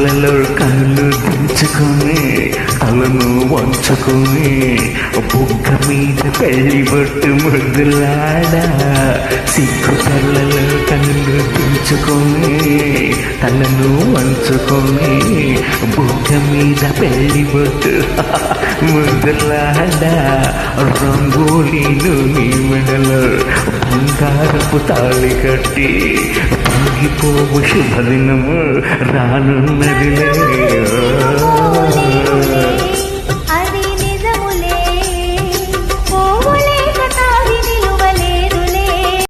కళ్ళలో కళ్ళు దించుకొని తలను వంచుకొని బుగ్గ మీద పెళ్లి బొట్టు ముద్దులాడా. సిగ్గు కళ్ళలో కళ్ళు దించుకొని తలను వంచుకొని బుగ్గ మీద పెళ్లి బొట్టు ముద్దులాడా. రంగోలీలు నీ మెడలో బంగారపు తాళి కట్టి పాగిపోవు శుభదినము రానున్నదిలే.